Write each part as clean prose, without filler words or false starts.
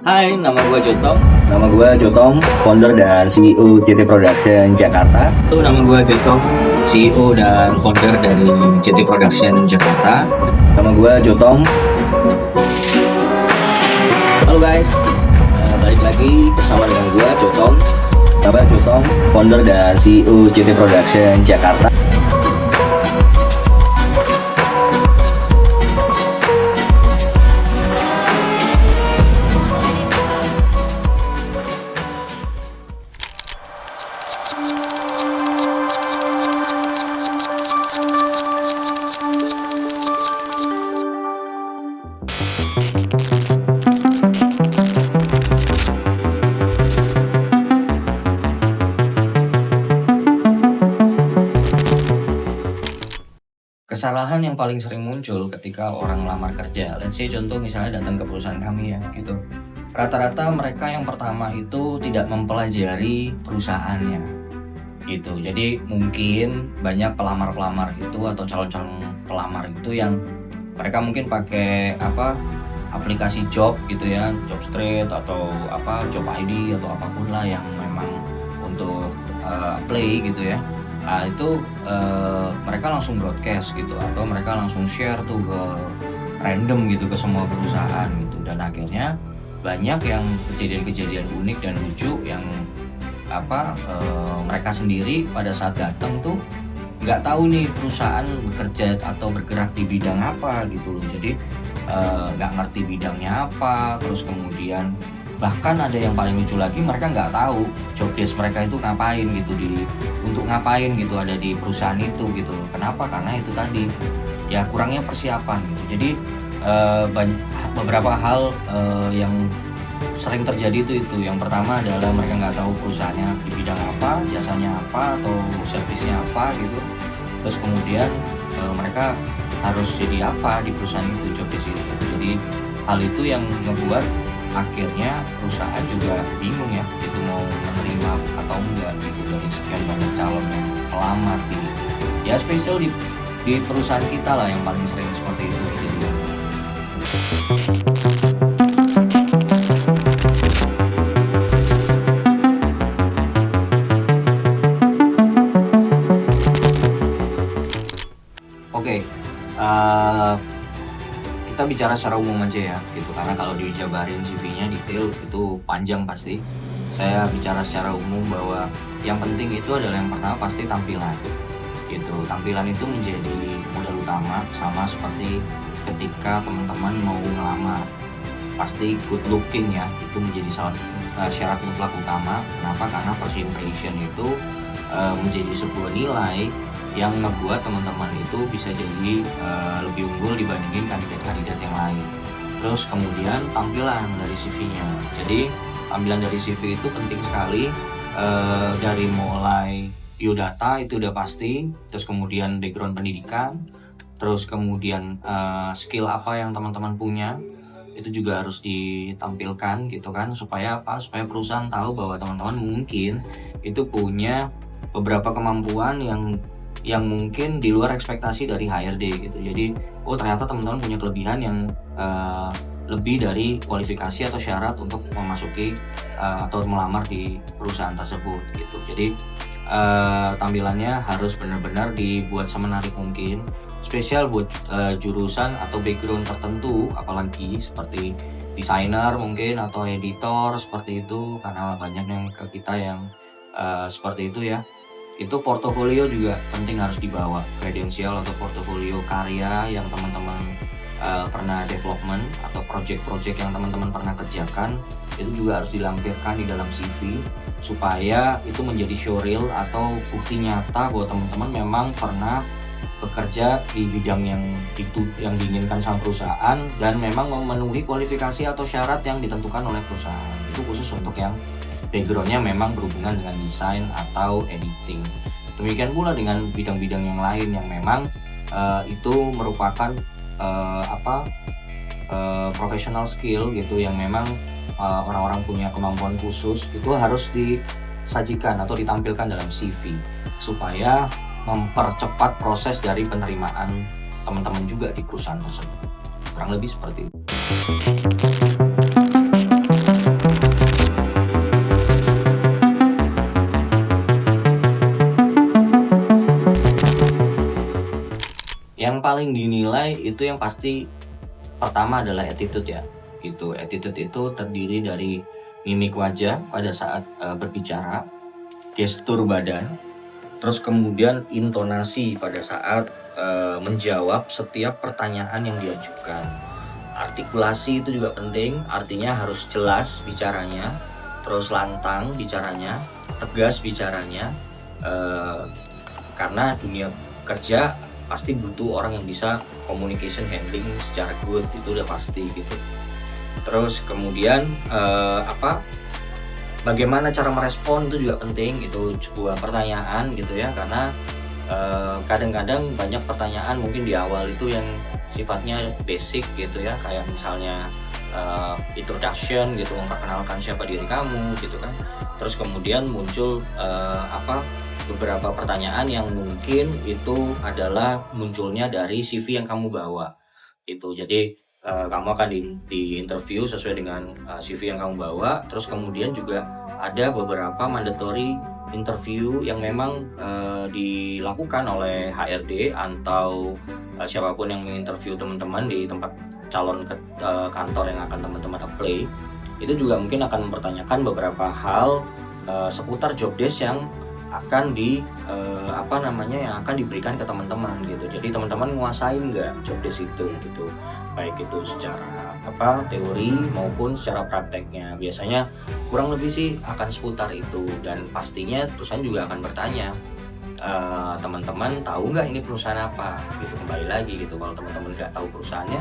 Hai, nama gue Jotong, founder dan CEO JT Production Jakarta. Nama gue Jotong, CEO dan founder dari JT Production Jakarta. Nama gue Jotong. Halo guys, balik lagi bersama dengan gue Jotong. Nama Jotong, founder dan CEO JT Production Jakarta. Kesalahan yang paling sering muncul ketika orang melamar kerja, let's say contoh misalnya datang ke perusahaan kami ya gitu. Rata-rata mereka yang pertama itu tidak mempelajari perusahaannya gitu. Jadi mungkin banyak pelamar-pelamar itu atau calon-calon pelamar itu yang mereka mungkin pakai aplikasi job gitu ya, Jobstreet atau Job ID atau apapun lah yang memang untuk apply gitu ya. Nah itu mereka langsung broadcast gitu atau mereka langsung share tuh ke random gitu ke semua perusahaan gitu, dan akhirnya banyak yang kejadian-kejadian unik dan lucu yang mereka sendiri pada saat datang tuh nggak tahu nih perusahaan bekerja atau bergerak di bidang apa gitu loh. Jadi nggak ngerti bidangnya apa, terus kemudian bahkan ada yang paling lucu lagi, mereka nggak tahu job desk mereka itu ngapain gitu, untuk ngapain gitu ada di perusahaan itu gitu. Kenapa? Karena itu tadi ya kurangnya persiapan gitu. Jadi beberapa hal yang sering terjadi itu yang pertama adalah mereka nggak tahu perusahaannya di bidang apa, jasanya apa atau servisnya apa gitu. Terus kemudian mereka harus jadi apa di perusahaan itu, job desk itu. Jadi hal itu yang ngebuat akhirnya perusahaan juga bingung ya itu mau menerima atau enggak gitu dari sekian banyak calon yang pelamar gitu. Ya spesial di perusahaan kita lah yang paling sering seperti itu kejadian. Oke, kita bicara secara umum aja ya gitu, karena kalau dijabarin CV-nya detail itu panjang pasti. Saya bicara secara umum bahwa yang penting itu adalah yang pertama pasti tampilan gitu. Tampilan itu menjadi modal utama, sama seperti ketika teman-teman mau ngelamar, pasti good looking ya, itu menjadi syarat mutlak utama. Kenapa? Karena first impression itu menjadi sebuah nilai yang ngebuat teman-teman itu bisa jadi lebih unggul dibandingin kandidat-kandidat yang lain. Terus kemudian tampilan dari CV-nya. Jadi tampilan dari CV itu penting sekali, dari mulai biodata itu udah pasti, terus kemudian background pendidikan, terus kemudian skill apa yang teman-teman punya itu juga harus ditampilkan gitu kan, supaya supaya perusahaan tahu bahwa teman-teman mungkin itu punya beberapa kemampuan yang mungkin di luar ekspektasi dari HRD gitu. Jadi ternyata teman-teman punya kelebihan yang lebih dari kualifikasi atau syarat untuk memasuki atau melamar di perusahaan tersebut gitu. Jadi tampilannya harus benar-benar dibuat semenarik mungkin, spesial buat jurusan atau background tertentu, apalagi seperti desainer mungkin atau editor seperti itu, karena banyak yang ke kita yang seperti itu ya. Itu portofolio juga penting harus dibawa, kredensial atau portofolio karya yang teman-teman pernah development atau project-project yang teman-teman pernah kerjakan, itu juga harus dilampirkan di dalam CV supaya itu menjadi showreel atau bukti nyata bahwa teman-teman memang pernah bekerja di bidang yang diinginkan sama perusahaan dan memang memenuhi kualifikasi atau syarat yang ditentukan oleh perusahaan. Itu khusus untuk yang backgroundnya memang berhubungan dengan desain atau editing. Demikian pula dengan bidang-bidang yang lain yang memang itu merupakan professional skill gitu, yang memang orang-orang punya kemampuan khusus, itu harus disajikan atau ditampilkan dalam CV supaya mempercepat proses dari penerimaan teman-teman juga di perusahaan tersebut. Kurang lebih seperti itu. paling dinilai itu yang pasti pertama adalah attitude ya, gitu. Attitude itu terdiri dari mimik wajah pada saat berbicara, gestur badan, terus kemudian intonasi pada saat menjawab setiap pertanyaan yang diajukan. Artikulasi itu juga penting, artinya harus jelas bicaranya, terus lantang bicaranya, tegas bicaranya, karena dunia kerja pasti butuh orang yang bisa communication handling secara good, itu udah pasti gitu. Terus kemudian bagaimana cara merespon itu juga penting, itu sebuah pertanyaan gitu ya, karena kadang-kadang banyak pertanyaan mungkin di awal itu yang sifatnya basic gitu ya, kayak misalnya introduction gitu, memperkenalkan siapa diri kamu gitu kan. Terus kemudian muncul beberapa pertanyaan yang mungkin itu adalah munculnya dari CV yang kamu bawa itu. Jadi kamu akan di interview sesuai dengan CV yang kamu bawa. Terus kemudian juga ada beberapa mandatory interview yang memang dilakukan oleh HRD atau siapapun yang menginterview teman-teman di tempat calon kantor yang akan teman-teman apply. Itu juga mungkin akan mempertanyakan beberapa hal seputar job desk yang akan yang akan diberikan ke teman-teman gitu. Jadi teman-teman nguasain nggak job desk itu gitu, baik itu secara teori maupun secara prakteknya. Biasanya kurang lebih sih akan seputar itu, dan pastinya perusahaan juga akan bertanya, teman-teman tahu nggak ini perusahaan apa gitu. Kembali lagi gitu, kalau teman-teman nggak tahu perusahaannya,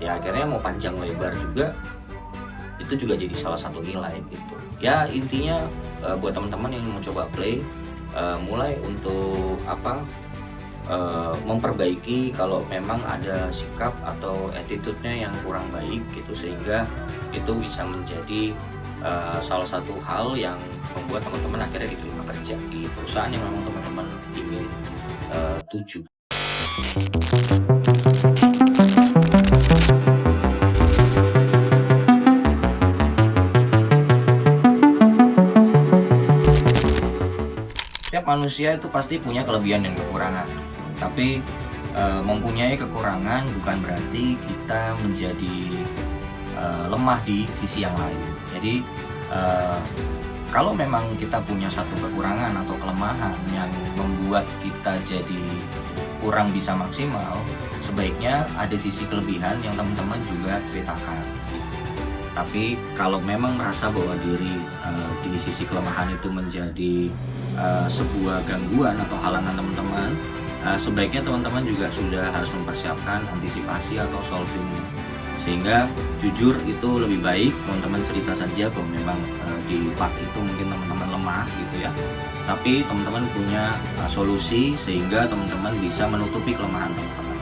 ya akhirnya mau panjang lebar juga itu juga jadi salah satu nilai gitu. Ya intinya buat teman-teman yang mau coba play, mulai untuk memperbaiki kalau memang ada sikap atau attitude-nya yang kurang baik gitu, sehingga itu bisa menjadi salah satu hal yang membuat teman-teman akhirnya diterima kerja di perusahaan yang memang teman-teman ingin tuju. Setiap manusia itu pasti punya kelebihan dan kekurangan, tapi mempunyai kekurangan bukan berarti kita menjadi lemah di sisi yang lain. Jadi kalau memang kita punya satu kekurangan atau kelemahan yang membuat kita jadi kurang bisa maksimal, sebaiknya ada sisi kelebihan yang teman-teman juga ceritakan gitu. Tapi kalau memang merasa bahwa diri di sisi kelemahan itu menjadi sebuah gangguan atau halangan teman-teman, sebaiknya teman-teman juga sudah harus mempersiapkan antisipasi atau solvingnya. Sehingga jujur itu lebih baik teman-teman cerita saja bahwa memang di part itu mungkin teman-teman lemah gitu ya, tapi teman-teman punya solusi sehingga teman-teman bisa menutupi kelemahan teman-teman.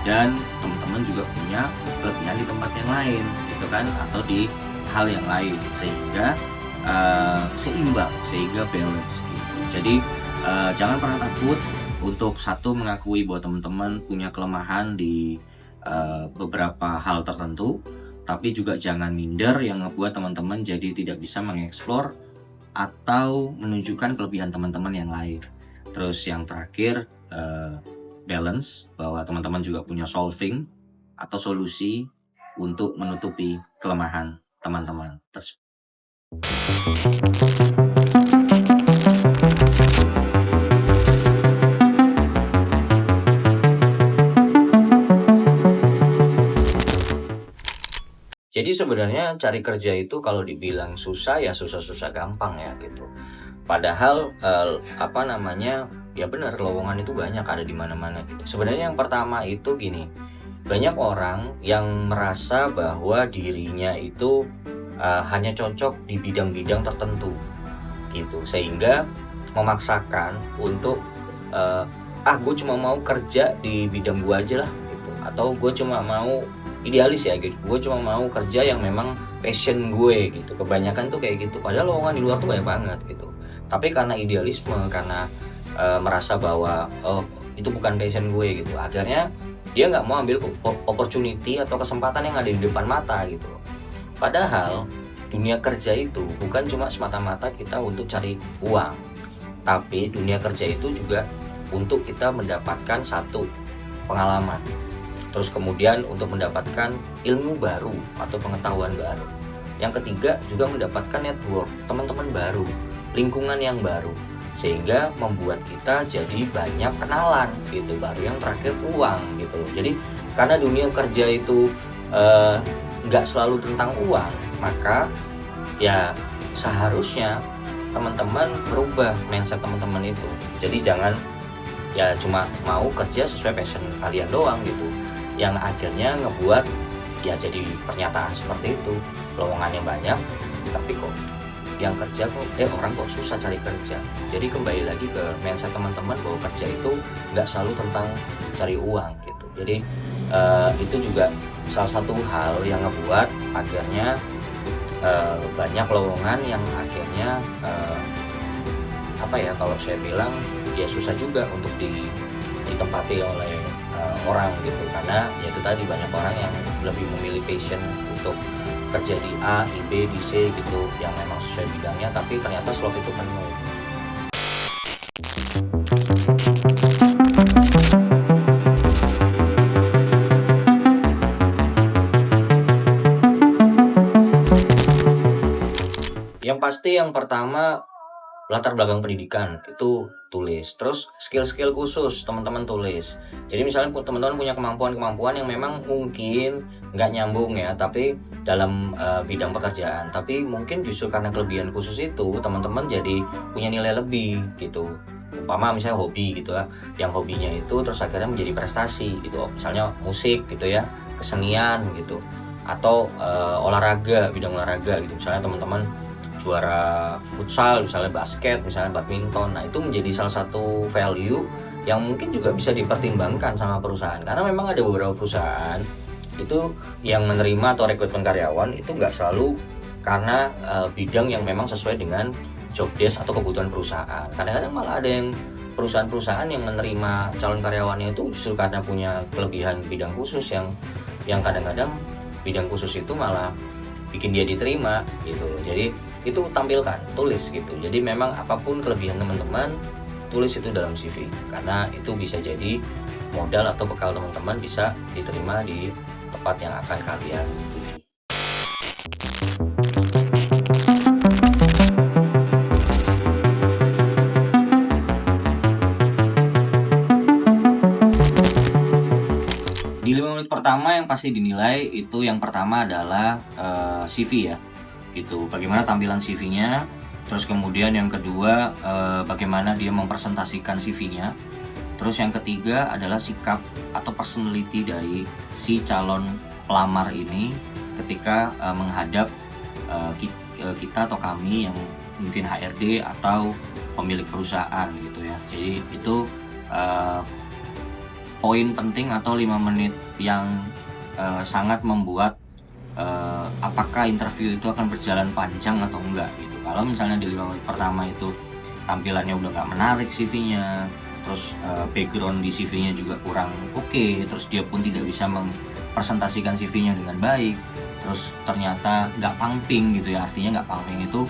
Dan teman-teman juga punya kelebihan di tempat yang lain gitu kan, atau di hal yang lain, sehingga seimbang, sehingga balance gitu. Jadi jangan pernah takut untuk satu mengakui bahwa teman-teman punya kelemahan di beberapa hal tertentu, tapi juga jangan minder yang ngebuat teman-teman jadi tidak bisa mengeksplor atau menunjukkan kelebihan teman-teman yang lain. Terus yang terakhir, balance, bahwa teman-teman juga punya solving atau solusi untuk menutupi kelemahan teman-teman tersebut. Jadi sebenarnya cari kerja itu kalau dibilang susah ya susah-susah gampang ya gitu. Padahal ya benar, lowongan itu banyak ada di mana-mana gitu. Sebenarnya yang pertama itu gini, banyak orang yang merasa bahwa dirinya itu hanya cocok di bidang-bidang tertentu gitu, sehingga memaksakan untuk gue cuma mau kerja di bidang gue aja lah gitu, atau gue cuma mau idealis ya gitu, gue cuma mau kerja yang memang passion gue gitu. Kebanyakan tuh kayak gitu, padahal lowongan di luar tuh banyak banget gitu, tapi karena idealisme, karena merasa bahwa itu bukan passion gue gitu, akhirnya dia nggak mau ambil opportunity atau kesempatan yang ada di depan mata gitu. Padahal dunia kerja itu bukan cuma semata-mata kita untuk cari uang, tapi dunia kerja itu juga untuk kita mendapatkan satu pengalaman. Terus kemudian untuk mendapatkan ilmu baru atau pengetahuan baru. Yang ketiga juga mendapatkan network, teman-teman baru, lingkungan yang baru, sehingga membuat kita jadi banyak kenalan gitu. Baru yang terakhir uang gitu loh. Jadi karena dunia kerja itu nggak selalu tentang uang, maka ya seharusnya teman-teman berubah mindset teman-teman itu. Jadi jangan ya cuma mau kerja sesuai passion kalian doang gitu, yang akhirnya ngebuat ya jadi pernyataan seperti itu, lowongannya banyak tapi kok yang kerja kok orang kok susah cari kerja. Jadi kembali lagi ke mindset teman-teman bahwa kerja itu nggak selalu tentang cari uang gitu. Jadi itu juga salah satu hal yang ngebuat akhirnya banyak lowongan yang akhirnya apa ya, kalau saya bilang ya susah juga untuk ditempati oleh orang gitu, karena ya itu tadi banyak orang yang lebih memilih passion untuk kerja di A, di B, di C gitu yang memang sesuai bidangnya, tapi ternyata slot itu penuh. Yang pasti yang pertama latar belakang pendidikan itu tulis, terus skill-skill khusus teman-teman tulis. Jadi misalnya teman-teman punya kemampuan-kemampuan yang memang mungkin nggak nyambung ya, tapi dalam bidang pekerjaan, tapi mungkin justru karena kelebihan khusus itu teman-teman jadi punya nilai lebih gitu. Umpama misalnya hobi gitu ya, yang hobinya itu terus akhirnya menjadi prestasi gitu, misalnya musik gitu ya, kesenian gitu, atau olahraga, bidang olahraga gitu, misalnya teman-teman juara futsal, misalnya basket, misalnya badminton. Nah itu menjadi salah satu value yang mungkin juga bisa dipertimbangkan sama perusahaan, karena memang ada beberapa perusahaan itu yang menerima atau rekrutmen karyawan itu nggak selalu karena bidang yang memang sesuai dengan job desk atau kebutuhan perusahaan. Kadang-kadang malah ada yang perusahaan-perusahaan yang menerima calon karyawannya itu justru karena punya kelebihan bidang khusus yang kadang-kadang bidang khusus itu malah bikin dia diterima gitu. Jadi itu tampilkan, tulis gitu. Jadi memang apapun kelebihan teman-teman, tulis itu dalam CV, karena itu bisa jadi modal atau bekal teman-teman bisa diterima di tempat yang akan kalian tuju. Di 5 menit pertama yang pasti dinilai itu yang pertama adalah CV ya, gitu. Bagaimana tampilan CV-nya, terus kemudian yang kedua bagaimana dia mempresentasikan CV-nya, terus yang ketiga adalah sikap atau personality dari si calon pelamar ini ketika menghadap kita atau kami yang mungkin HRD atau pemilik perusahaan gitu ya. Jadi itu poin penting atau 5 menit yang sangat membuat apakah interview itu akan berjalan panjang atau enggak gitu. Kalau misalnya di 5 menit pertama itu tampilannya udah nggak menarik CV-nya, terus background di CV-nya juga kurang oke, terus dia pun tidak bisa mempresentasikan CV-nya dengan baik, terus ternyata nggak pumping gitu ya, artinya nggak pumping itu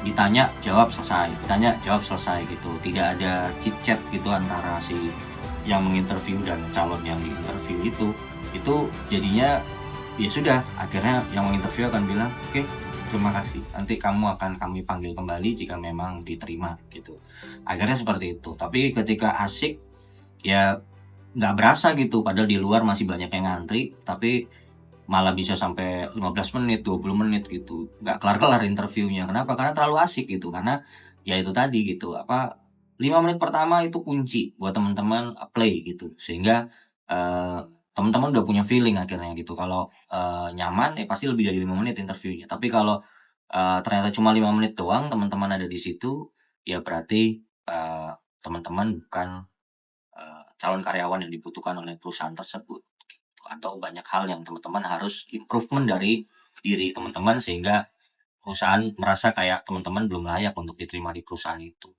ditanya jawab selesai, ditanya jawab selesai gitu, tidak ada chit chat gitu antara si yang menginterview dan calon yang diinterview itu jadinya ya sudah, akhirnya yang menginterview akan bilang oke, terima kasih, nanti kamu akan kami panggil kembali jika memang diterima gitu. Akhirnya seperti itu. Tapi ketika asik ya nggak berasa gitu, padahal di luar masih banyak yang ngantri, tapi malah bisa sampai 15 menit, 20 menit gitu. Nggak kelar-kelar interviewnya. Kenapa? Karena terlalu asik gitu. Karena ya itu tadi gitu, 5 menit pertama itu kunci buat teman-teman play gitu. Sehingga teman-teman udah punya feeling akhirnya gitu. Kalau nyaman ya pasti lebih dari 5 menit interviewnya. Tapi kalau ternyata cuma 5 menit doang teman-teman ada di situ, ya berarti teman-teman bukan calon karyawan yang dibutuhkan oleh perusahaan tersebut gitu. Atau banyak hal yang teman-teman harus improvement dari diri teman-teman sehingga perusahaan merasa kayak teman-teman belum layak untuk diterima di perusahaan itu.